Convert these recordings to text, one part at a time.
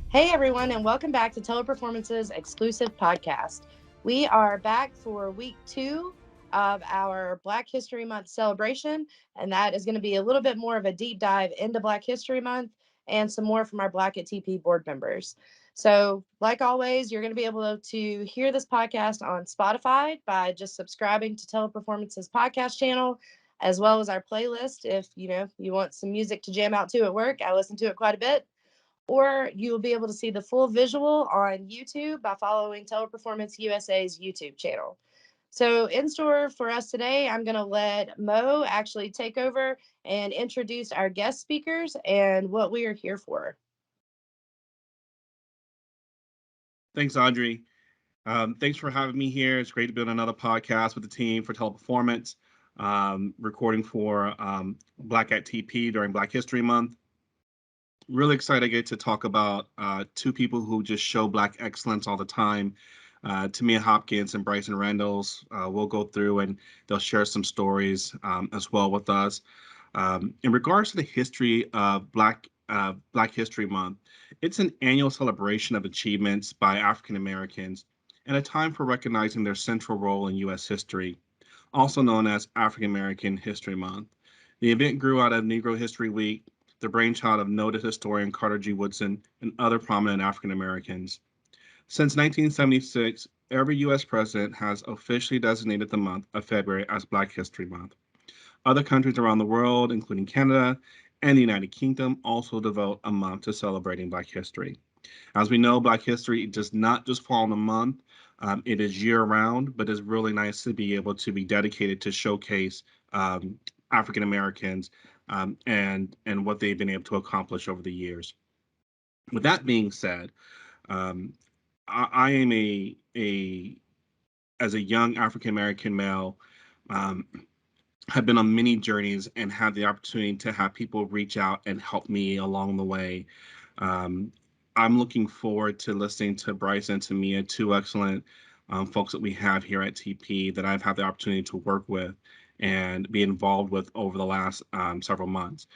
Hey everyone, and welcome back to Teleperformance's exclusive podcast. We are back for week 2 of our Black History Month celebration, and that is going to be a little bit more of a deep dive into Black History Month and some more from our Black at TP board members. So, like always, you're going to be able to hear this podcast on Spotify by just subscribing to Teleperformance's podcast channel, as well as our playlist. If you want some music to jam out to at work, I listen to it quite a bit, or you'll be able to see the full visual on YouTube by following Teleperformance USA's YouTube channel. So, in store for us today, I'm going to let Mo actually take over and introduce our guest speakers and what we are here for. Thanks, Audrey. Thanks for having me here. It's great to be on another podcast with the team for Teleperformance, recording for Black at TP during Black History Month. Really excited to get to talk about two people who just show Black excellence all the time. Tamia Hopkins and Bryson Randalls will go through and they'll share some stories as well with us. In regards to the history of Black History Month, it's an annual celebration of achievements by African Americans and a time for recognizing their central role in U.S. history, also known as African American History Month. The event grew out of Negro History Week, the brainchild of noted historian Carter G. Woodson and other prominent African Americans. Since 1976, every U.S. president has officially designated the month of February as Black History Month. Other countries around the world, including Canada and the United Kingdom, also devote a month to celebrating Black history. As we know, Black history does not just fall in a month. It is year round, but it's really nice to be able to be dedicated to showcase African Americans and what they've been able to accomplish over the years. With that being said, um, I am a as a young African American male, um, have been on many journeys and had the opportunity to have people reach out and help me along the way. Um, I'm looking forward to listening to Bryce and Tamia, two excellent folks that we have here at TP that I've had the opportunity to work with and be involved with over the last several months.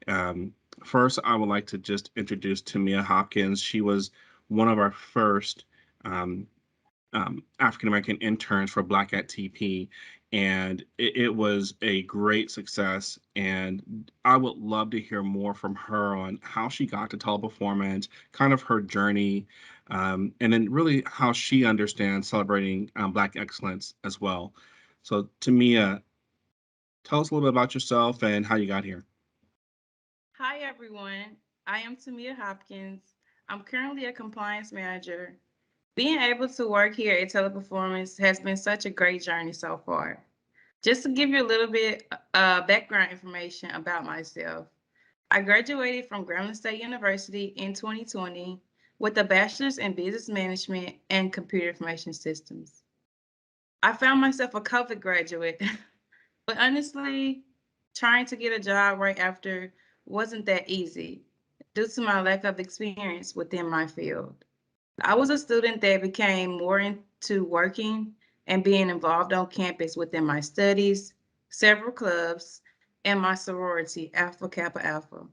Um, First, I would like to just introduce Tamia Hopkins. She was one of our first um, African American interns for Black at TP, and it was a great success. And I would love to hear more from her on how she got to teleperformance, kind of her journey, and then really how she understands celebrating Black excellence as well. So, Tamia, tell us a little bit about yourself and how you got here. Hi, everyone. I am Tamia Hopkins. I'm currently a compliance manager. Being able to work here at Teleperformance has been such a great journey so far. Just to give you a little bit background information about myself, I graduated from Grambling State University in 2020 with a bachelor's in business management and computer information systems. I found myself a COVID graduate, but honestly, trying to get a job right after wasn't that easy due to my lack of experience within my field. I was a student that became more into working and being involved on campus within my studies, several clubs, and my sorority, Alpha Kappa Alpha.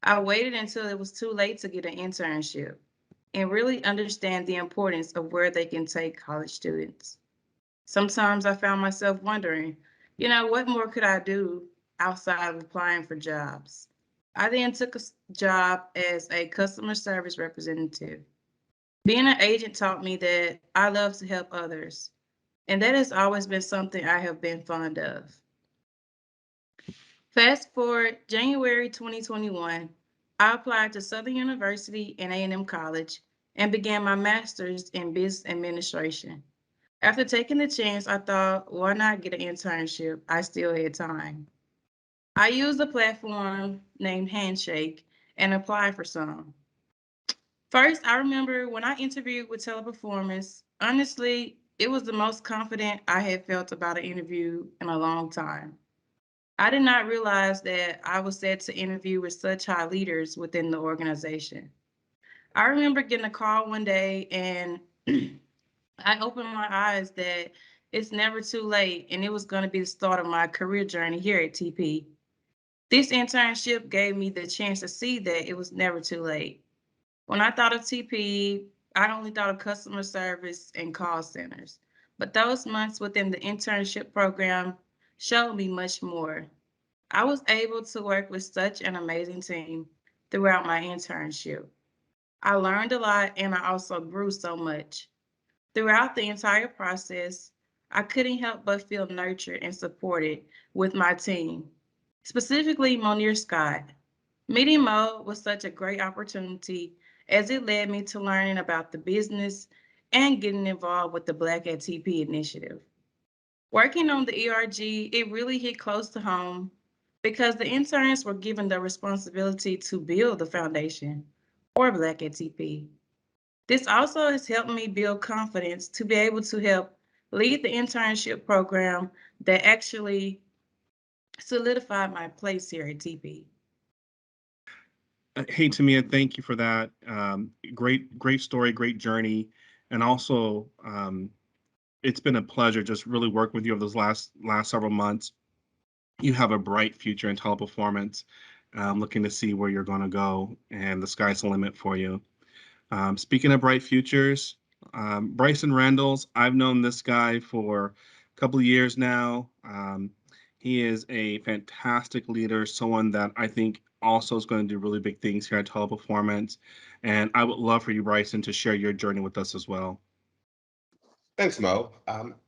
I waited until it was too late to get an internship and really understand the importance of where they can take college students. Sometimes I found myself wondering, what more could I do outside of applying for jobs? I then took a job as a customer service representative. Being an agent taught me that I love to help others, and that has always been something I have been fond of. Fast forward January 2021, I applied to Southern University and A&M College and began my master's in business administration. After taking the chance, I thought, why not get an internship? I still had time. I used a platform named Handshake and applied for some. First, I remember when I interviewed with Teleperformance, honestly, it was the most confident I had felt about an interview in a long time. I did not realize that I was set to interview with such high leaders within the organization. I remember getting a call one day and I opened my eyes that it's never too late and it was going to be the start of my career journey here at TP. This internship gave me the chance to see that it was never too late. When I thought of TP, I only thought of customer service and call centers. But those months within the internship program showed me much more. I was able to work with such an amazing team throughout my internship. I learned a lot and I also grew so much. Throughout the entire process, I couldn't help but feel nurtured and supported with my team, specifically Monier Scott. Meeting Mo was such a great opportunity as it led me to learning about the business and getting involved with the Black at TP initiative. Working on the ERG, it really hit close to home because the interns were given the responsibility to build the foundation for Black at TP. This also has helped me build confidence to be able to help lead the internship program that actually solidified my place here at TP. Hey, Tamia, thank you for that. Great story, great journey, and also it's been a pleasure just really working with you over those last several months. You have a bright future in teleperformance. Looking to see where you're going to go, and the sky's the limit for you. Speaking of bright futures, Bryson Randalls, I've known this guy for a couple of years now. He is a fantastic leader, someone that I think also is going to do really big things here at Teleperformance. And I would love for you, Bryson, to share your journey with us as well. Thanks, Mo.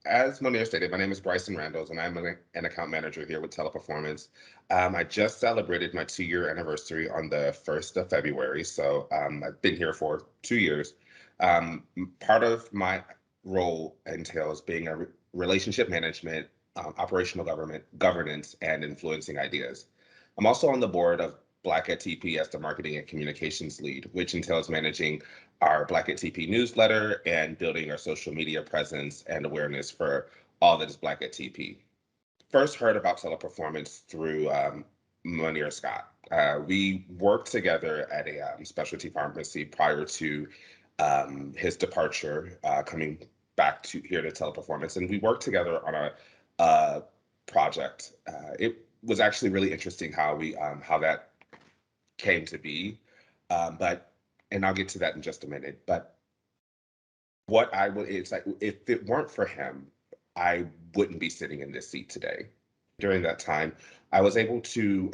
As Monier stated, my name is Bryson Randalls, and I'm an account manager here with Teleperformance. I just celebrated my 2-year anniversary on the 1st of February, so I've been here for 2 years. Part of my role entails being a relationship management, operational governance, and influencing ideas. I'm also on the board of Black at TP as the marketing and communications lead, which entails managing our Black at TP newsletter and building our social media presence and awareness for all that is Black at TP. First heard about Teleperformance through Monier Scott. We worked together at a specialty pharmacy prior to his departure, coming back to here to Teleperformance, and we worked together on a project. It was actually really interesting how that came to be, and I'll get to that in just a minute. But it's like, if it weren't for him, I wouldn't be sitting in this seat today. During that time, I was able to,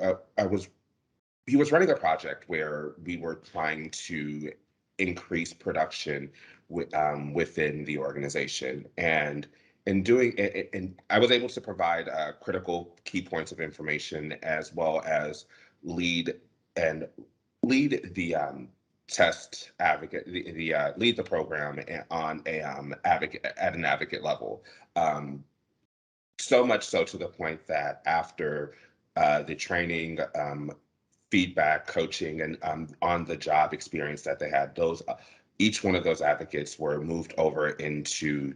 he was running a project where we were trying to increase production within the organization. And I was able to provide critical key points of information, as well as lead the test advocate, lead the program on at an advocate level. So much so to the point that after the training, feedback, coaching, and on the job experience that they had, each one of those advocates were moved over into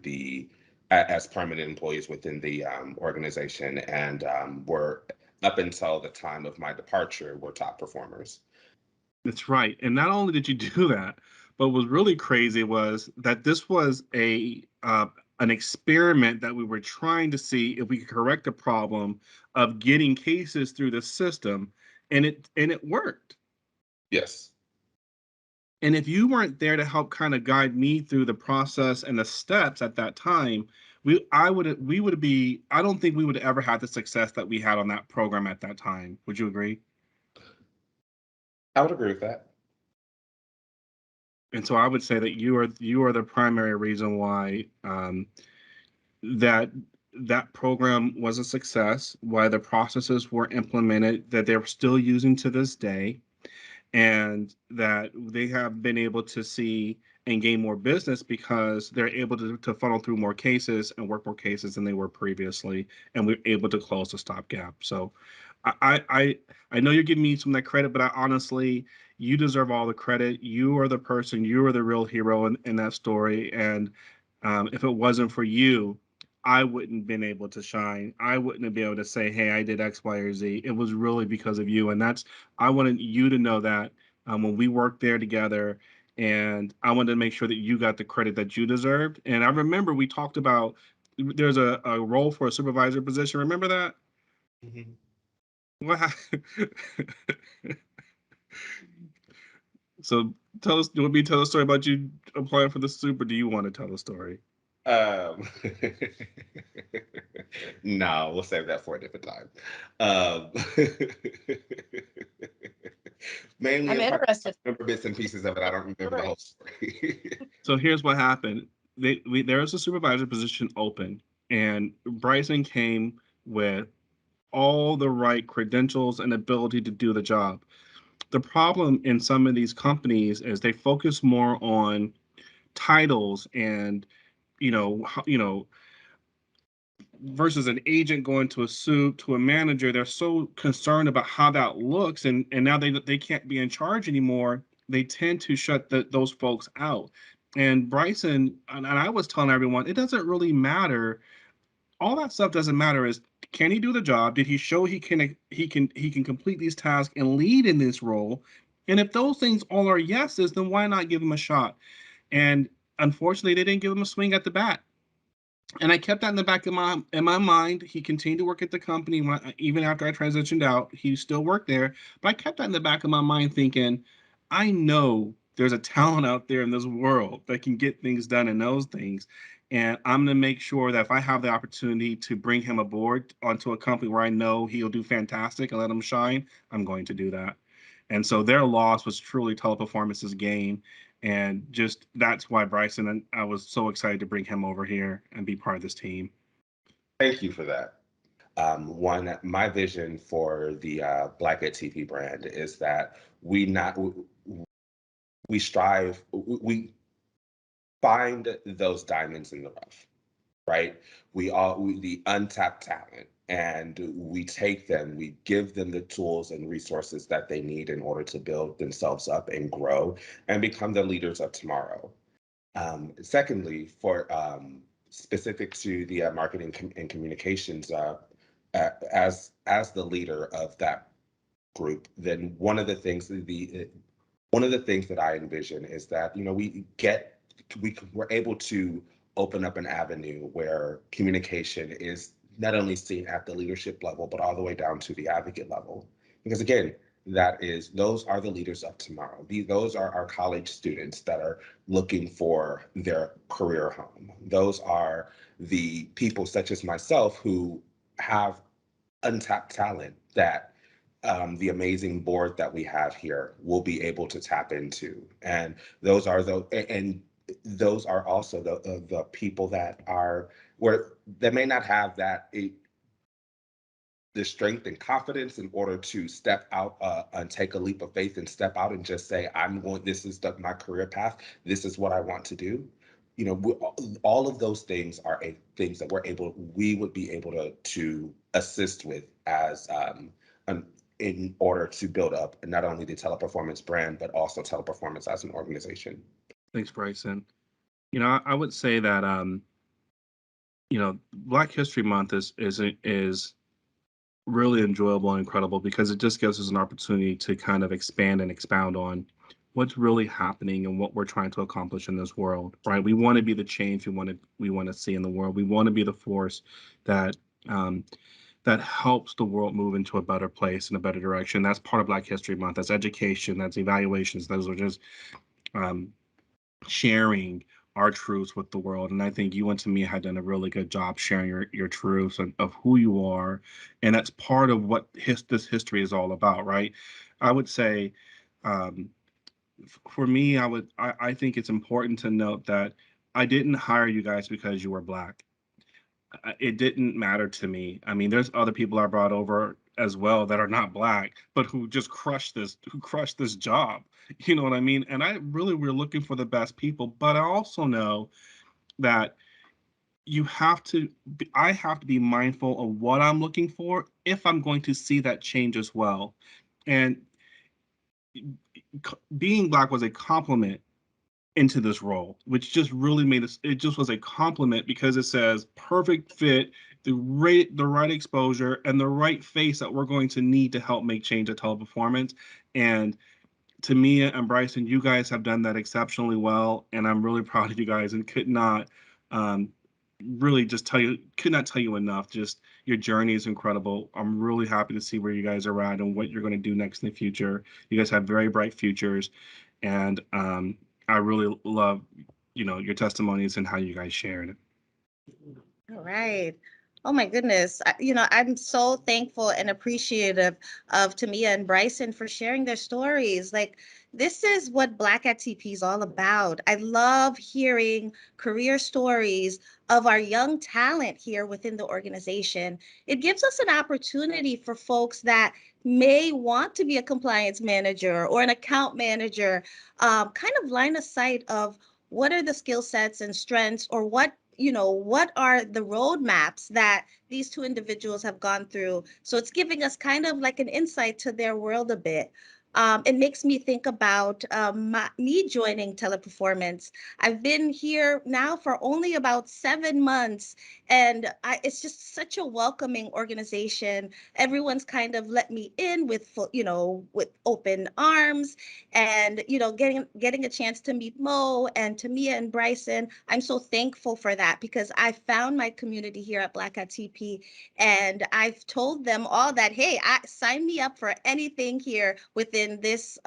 as permanent employees within the organization, and were, up until the time of my departure, were top performers. That's right. And not only did you do that, but what was really crazy was that this was an experiment that we were trying to see if we could correct the problem of getting cases through the system, and it worked. Yes. And if you weren't there to help kind of guide me through the process and the steps at that time, I don't think we would ever have the success that we had on that program at that time. Would you agree? I would agree with that. And so I would say that you are the primary reason why that program was a success, why the processes were implemented that they're still using to this day, and that they have been able to see and gain more business because they're able to funnel through more cases and work more cases than they were previously, and we're able to close the stopgap. So I know you're giving me some of that credit, but I honestly, you deserve all the credit. You are the person, you are the real hero in that story. And if it wasn't for you, I wouldn't have been able to shine. I wouldn't have been able to say, hey, I did X, Y, or Z. It was really because of you. And I wanted you to know that when we worked there together, and I wanted to make sure that you got the credit that you deserved. And I remember we talked about there's a role for a supervisor position. Remember that? Mm-hmm. What? So tell us, do you want me to tell a story about you applying for the soup, or do you want to tell a story? Um, no, we'll save that for a different time. Um, mainly, I'm in part, I interested. remember bits and pieces of it. I don't remember the Story. whole story. So here's what happened. There was a supervisor position open, and Bryson came with all the right credentials and ability to do the job. The problem in some of these companies is they focus more on titles and you know versus an agent going to a suit to a manager. They're so concerned about how that looks, and now they can't be in charge anymore. They tend to shut those folks out. And Bryson, and I was telling everyone, it doesn't really matter. All that stuff doesn't matter. Is, can he do the job? Did he show he can complete these tasks and lead in this role? And if those things all are yeses, then why not give him a shot? And unfortunately, they didn't give him a swing at the bat. And I kept that in the back of my mind. He continued to work at the company even after I transitioned out. He still worked there, but I kept that in the back of my mind, thinking, I know there's a talent out there in this world that can get things done and knows things, and I'm going to make sure that if I have the opportunity to bring him aboard onto a company where I know he'll do fantastic and let him shine, I'm going to do that. And so their loss was truly Teleperformance's gain. And just that's why Bryson, and I was so excited to bring him over here and be part of this team. Thank you for that. My vision for the Black at TP brand is that we strive, we find those diamonds in the rough, right? The untapped talent, and we take them, we give them the tools and resources that they need in order to build themselves up and grow and become the leaders of tomorrow. Secondly, for specific to the marketing and communications, as the leader of that group, then one of the things that I envision is that we're able to open up an avenue where communication is not only seen at the leadership level, but all the way down to the advocate level. Because again, those are the leaders of tomorrow. Those are our college students that are looking for their career home. Those are the people such as myself who have untapped talent that the amazing board that we have here will be able to tap into. And those are also the people that may not have the strength and confidence in order to step out and take a leap of faith and step out and just say, this is my career path. This is what I want to do. All of those things are things that we would be able to assist with as in order to build up not only the Teleperformance brand, but also Teleperformance as an organization. Thanks, Bryson. I would say that Black History Month is really enjoyable and incredible because it just gives us an opportunity to kind of expand and expound on what's really happening and what we're trying to accomplish in this world, right? We want to be the change we want to see in the world. We want to be the force that that helps the world move into a better place and a better direction. That's part of Black History Month. That's education. That's evaluations. Those are just sharing our truths with the world. And I think you and Tamia had done a really good job sharing your truths of who you are. And that's part of what this history is all about, right? I would say, for me, I think it's important to note that I didn't hire you guys because you were Black. It didn't matter to me. I mean, there's other people I brought over as well that are not Black, but who just crushed this job. You know what I mean? And we're looking for the best people, but I also know that I have to be mindful of what I'm looking for if I'm going to see that change as well. And being Black was a compliment into this role, which just really it just was a compliment because it says perfect fit, the right exposure, and the right face that we're going to need to help make change at Teleperformance. And Tamia and Bryson, you guys have done that exceptionally well, and I'm really proud of you guys and could not tell you enough. Just your journey is incredible. I'm really happy to see where you guys are at and what you're going to do next in the future. You guys have very bright futures. And I really love, your testimonies and how you guys shared it. All right. Oh my goodness. I'm so thankful and appreciative of Tamia and Bryson for sharing their stories. Like, this is what Black at TP is all about. I love hearing career stories of our young talent here within the organization. It gives us an opportunity for folks that may want to be a compliance manager or an account manager, kind of line of sight of what are the skill sets and strengths, or what are the roadmaps that these two individuals have gone through. So it's giving us kind of like an insight to their world a bit. It makes me think about me joining Teleperformance. I've been here now for only about 7 months, and it's just such a welcoming organization. Everyone's kind of let me in with with open arms, and getting a chance to meet Mo and Tamia and Bryson. I'm so thankful for that, because I found my community here at Black at TP, and I've told them all that, hey, sign me up for anything here within this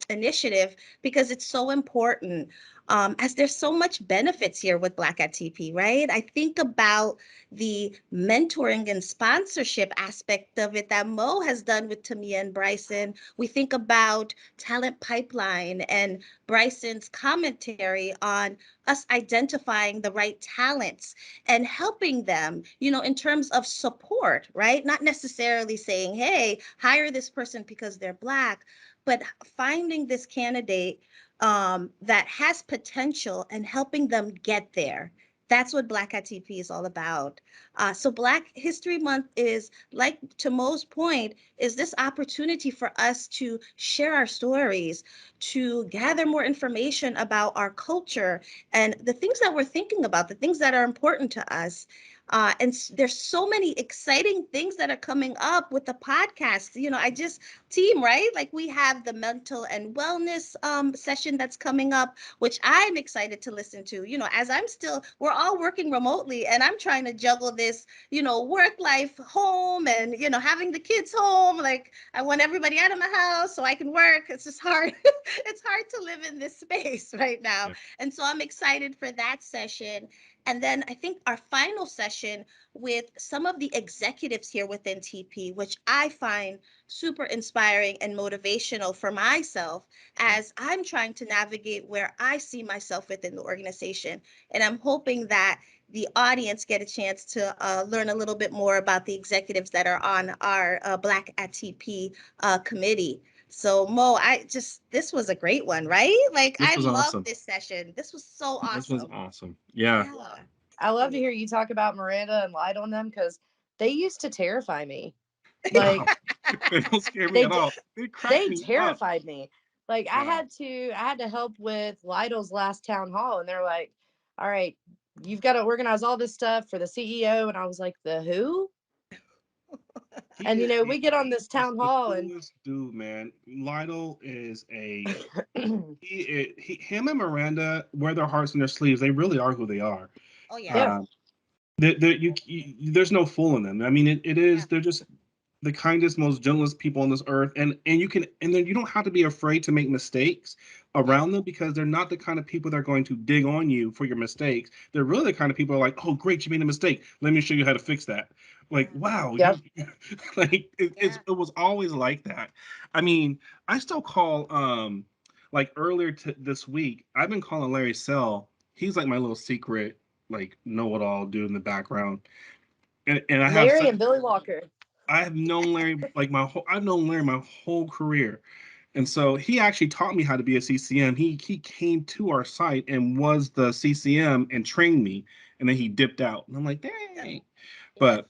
initiative, because it's so important. As there's so much benefits here with Black at TP, right? I think about the mentoring and sponsorship aspect of it that Mo has done with Tamia and Bryson. We think about talent pipeline and Bryson's commentary on us identifying the right talents and helping them, in terms of support, right? Not necessarily saying, hey, hire this person because they're Black, but finding this candidate that has potential and helping them get there. That's what Black at TP is all about. So Black History Month is, like to Mo's point, is this opportunity for us to share our stories, to gather more information about our culture and the things that we're thinking about, the things that are important to us. And there's so many exciting things that are coming up with the podcast. Team, right? Like, we have the mental and wellness session that's coming up, which I'm excited to listen to. As we're all working remotely, and I'm trying to juggle this, work life, home, and, having the kids home. Like, I want everybody out of my house so I can work. It's just hard. It's hard to live in this space right now. Yeah. And so I'm excited for that session. And then I think our final session with some of the executives here within TP, which I find super inspiring and motivational for myself as I'm trying to navigate where I see myself within the organization. And I'm hoping that the audience get a chance to learn a little bit more about the executives that are on our Black at TP committee. So Mo, this was a great one, right? Like, This I was love awesome. this session. This was so This was awesome. awesome. Yeah. Yeah. I love to hear you talk about Miranda and Light on them, because they used to terrify me. Like, They don't scare me they at did, all. They crack they me up. terrified me. Like, I Wow. had to help with Lytle's last town hall, and they're like, all right, you've got to organize all this stuff for the CEO. And I was like, the who? He And is we get on this he's town the hall, and coolest dude, man. Lytle is him and Miranda wear their hearts in their sleeves. They really are who they are. Oh yeah. yeah, Um, there's no fooling them. I mean, it is. Yeah. They're just the kindest, most gentlest people on this earth, and then you don't have to be afraid to make mistakes around them, because they're not the kind of people that are going to dig on you for your mistakes. They're really the kind of people who are like, oh great, you made a mistake, let me show you how to fix that. Like, wow, Yep. like Yeah. it was always like that. I mean, I still call like earlier this week, I've been calling Larry Sell. He's like my little secret, like, know-it-all dude in the background. And I have Larry such and Billy Walker. I have known Larry like I've known Larry my whole career. And so he actually taught me how to be a CCM. He came to our site and was the CCM and trained me, and then he dipped out. And I'm like, dang. But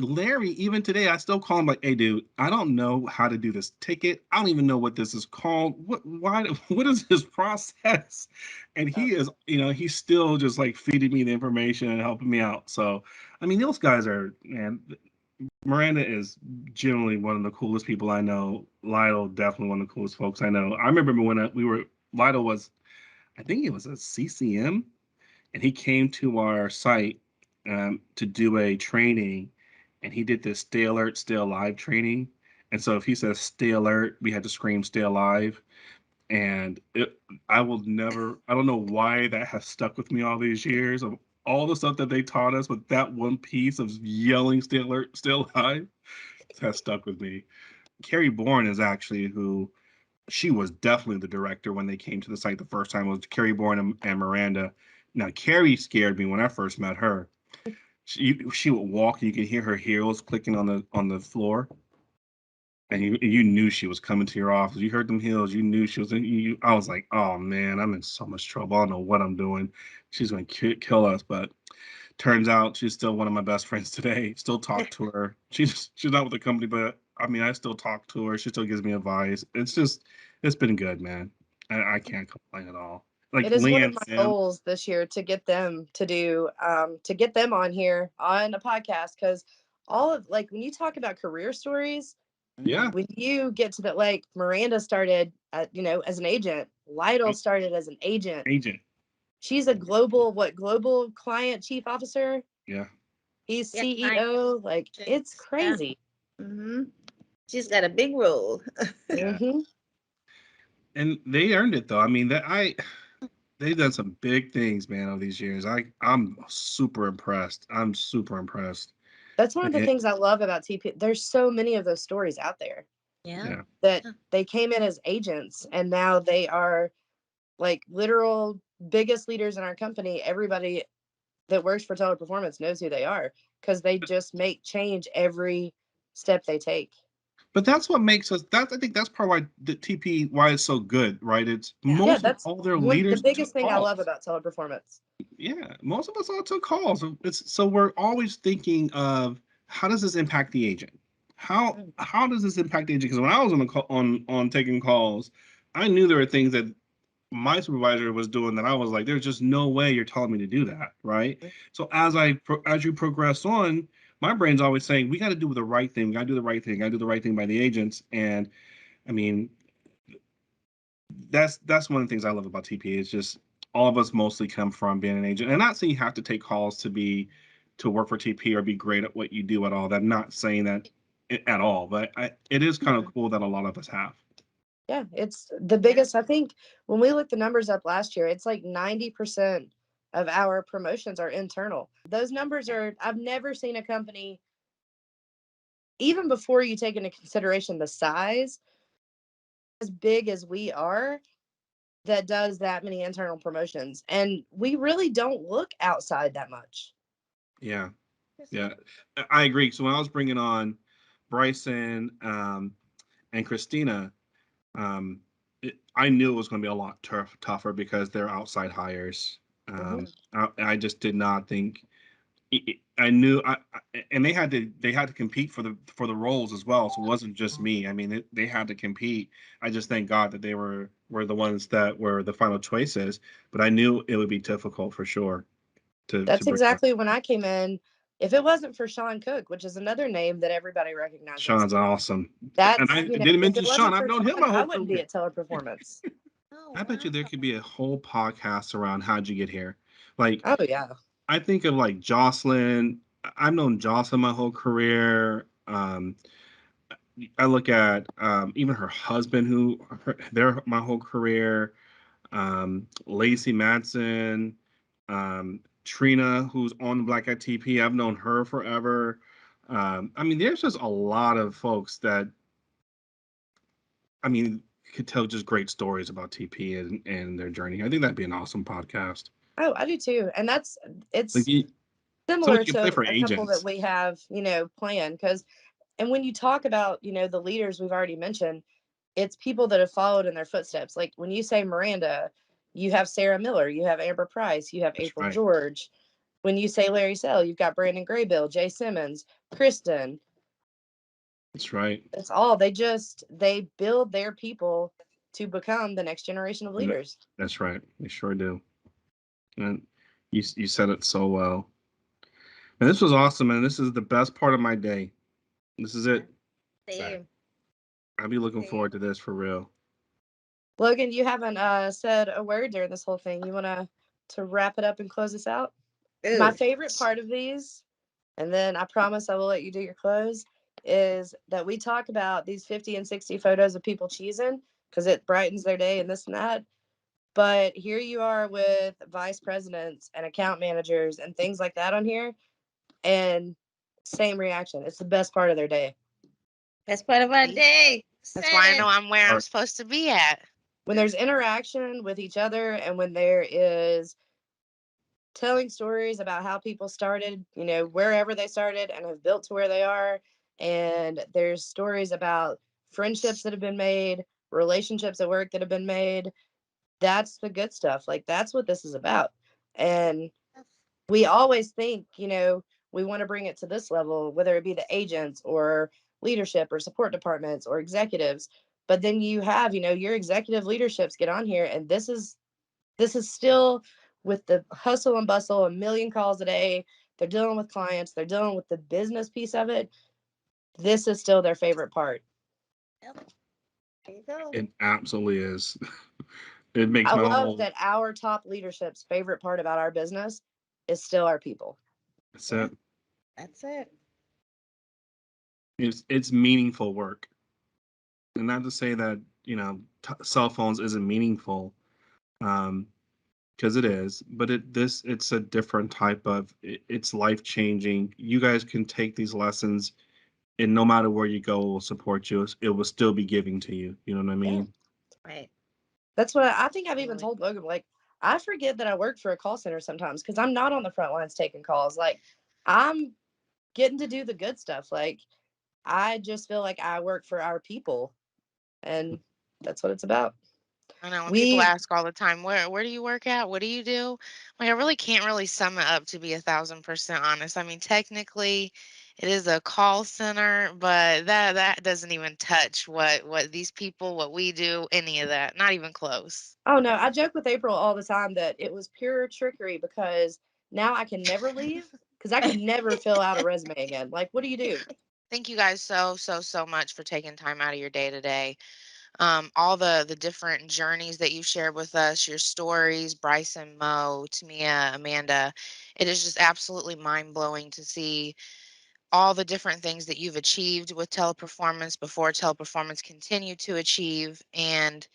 Larry, even today, I still call him like, hey, dude, I don't know how to do this ticket. I don't even know what this is called. What is this process? And he is, he's still just like feeding me the information and helping me out. So, I mean, those guys are, man, Miranda is generally one of the coolest people I know. Lytle, definitely one of the coolest folks I know. I remember when Lytle was, I think he was a CCM, and he came to our site to do a training, and he did this stay alert, stay alive training. And so if he says stay alert, we had to scream stay alive. And I will never, I don't know why that has stuck with me all these years of all the stuff that they taught us, but that one piece of yelling still alive has stuck with me. Carrie Bourne is actually who, she was definitely the director when they came to the site the first time. It was Carrie Bourne and Miranda. Now, Carrie scared me when I first met her. She would walk and you could hear her heels clicking on the floor, and you knew she was coming to your office. You heard them heels. You knew she was in. I was like, oh man, I'm in so much trouble. I don't know what I'm doing. She's going to kill us. But turns out she's still one of my best friends today. Still talk to her. She's not with the company, but I mean, I still talk to her. She still gives me advice. It's been good, man. I can't complain at all. Like It is one of Leanne my Sim, goals this year to get them to do to get them on here on a podcast, because all of, like, when you talk about career stories, yeah, when you get to that, like Miranda started as an agent, Lytle started as an agent. agent, She's a global client chief officer. yeah. He's Yeah, client CEO. Like, it's relationships. Yeah. crazy. She's got a big role. Yeah. Hmm. And they earned it though. I mean, they've done some big things, man, over these years. I'm super impressed. I'm super impressed. That's one of the And, things I love about TP. There's so many of those stories out there Yeah. yeah, that Yeah. they came in as agents and now they are like literal biggest leaders in our company. Everybody that works for Teleperformance knows who they are because they just make change every step they take. but that's what makes us. That's I think that's part why the TP why it's so good, right? It's Yeah, most of that's all their one the leaders biggest took thing I love calls. about Teleperformance. Yeah, most of us all took calls. It's so we're always thinking of how does this impact the agent? How does this impact the agent? Because when I was on the call, on taking calls, I knew there were things that my supervisor was doing that I was like, there's just no way you're telling me to do that, right? So as you progress on, my brain's always saying we got to do the right thing. We got to do the right thing. Got to do the right thing by the agents. And I mean, that's one of the things I love about TPA is just all of us mostly come from being an agent, and not saying you have to take calls to work for TP or be great at what you do at all. I'm not saying that at all, but it is kind of cool that a lot of us have. Yeah, it's the biggest. I think when we looked the numbers up last year, it's like 90% of our promotions are internal. Those numbers are, I've never seen a company, even before you take into consideration the size, as big as we are, that does that many internal promotions. And we really don't look outside that much. Yeah, yeah, I agree. So when I was bringing on Bryson and Christina, um, I knew it was going to be a lot tougher because they're outside hires. Mhm. I just did not think. I knew, and they had to compete for the roles as well. So it wasn't just me. I mean, they had to compete. I just thank God that they were the ones that were the final choices. But I knew it would be difficult for sure to That's bring on. exactly when I came in. If it wasn't for Sean Cook, which is another name that everybody recognizes, Sean's awesome, and that's, I didn't if mention it Sean. wasn't I've for known him Sean, my I whole wouldn't be career. at Teleperformance. Oh, I bet you there wow. could be a whole podcast around how'd you get here. Like Oh, yeah. I think of like Jocelyn. I've known Jocelyn my whole career. I look at even her husband, they're my whole career. Lacey Madsen, Trina, who's on the Black Eyed TP. I've known her forever. I mean, there's just a lot of folks that I mean could tell just great stories about TP and their journey. I think that'd be an awesome podcast. Oh, I do too. And Like it's somebody similar can play to for a couple that agents. we have, planned. And when you talk about, the leaders we've already mentioned, it's people that have followed in their footsteps. Like when you say Miranda, you have Sarah Miller, you have Amber Price, you have That's April right. George. When you say Larry Sell, you've got Brandon Graybill, Jay Simmons, Kristen. That's right. It's all they build their people to become the next generation of leaders. That's right. They sure do. And you said it so well. And this was awesome, man. This is the best part of my day. This is it. Same. I'll be looking Same. forward to this for real. Logan, you haven't said a word during this whole thing. You want to wrap it up and close us out? My Ooh. favorite part of these, and then I promise I will let you do your close, is that we talk about these 50 and 60 photos of people cheesing because it brightens their day and this and that. But here you are with vice presidents and account managers and things like that on here, and same reaction. It's the best part of their day. Best part of our See? day. That's why I Said know it. I'm where I'm Or- supposed to be at. When there's interaction with each other and when there is telling stories about how people started, wherever they started and have built to where they are. And there's stories about friendships that have been made, relationships at work that have been made. That's the good stuff. Like, that's what this is about. And we always think, we want to bring it to this level, whether it be the agents or leadership or support departments or executives. But then you have, your executive leaderships get on here, and this is still with the hustle and bustle, a million calls a day. They're dealing with clients, they're dealing with the business piece of it. This is still their favorite part. Yep. There you go. It absolutely is. It makes I my love whole that our top leadership's favorite part about our business is still our people. set. That's it. It's meaningful work, and not to say that cell phones isn't meaningful, because it is, but it's a different type of. It's life changing. You guys can take these lessons, and no matter where you go, it will support you. It will still be giving to you. You know what I mean? Right. That's what I think I've even Absolutely. told Logan. Like, I forget that I work for a call center sometimes because I'm not on the front lines taking calls. Like, I'm getting to do the good stuff. Like, I just feel like I work for our people, and that's what it's about. I know when people We ask all the time, where do you work at? What do you do? Like I really can't really sum it up to be 1,000% honest. I mean, technically, it is a call center, but that doesn't even touch what these people, what we do, any of that. Not even close. Oh no, I joke with April all the time that it was pure trickery because now I can never leave because I can never fill out a resume again. Like, what do you do? Thank you guys so much for taking time out of your day today. All the different journeys that you shared with us, your stories, Bryson, Mo, Tamia, Amanda. It is just absolutely mind blowing to see all the different things that you've achieved with teleperformance before teleperformance continue to achieve. And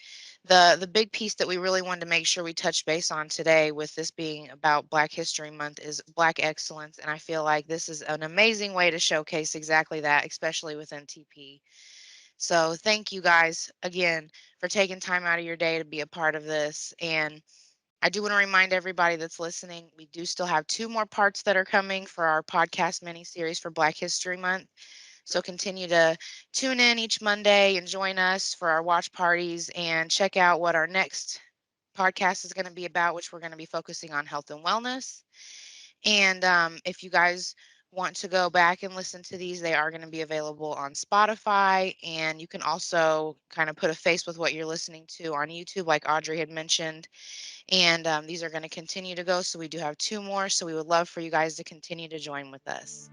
the big piece that we really wanted to make sure we touch base on today, with this being about Black History Month, is Black excellence. And I feel like this is an amazing way to showcase exactly that, especially within TP. So thank you guys again for taking time out of your day to be a part of this. And I do want to remind everybody that's listening, we do still have 2 more parts that are coming for our podcast mini series for Black History Month. So continue to tune in each Monday and join us for our watch parties, and check out what our next podcast is going to be about, which we're going to be focusing on health and wellness. And if you guys want to go back and listen to these, they are going to be available on Spotify. And you can also kind of put a face with what you're listening to on YouTube, like Audrey had mentioned. And these are going to continue to go. So we do have 2 more. So we would love for you guys to continue to join with us.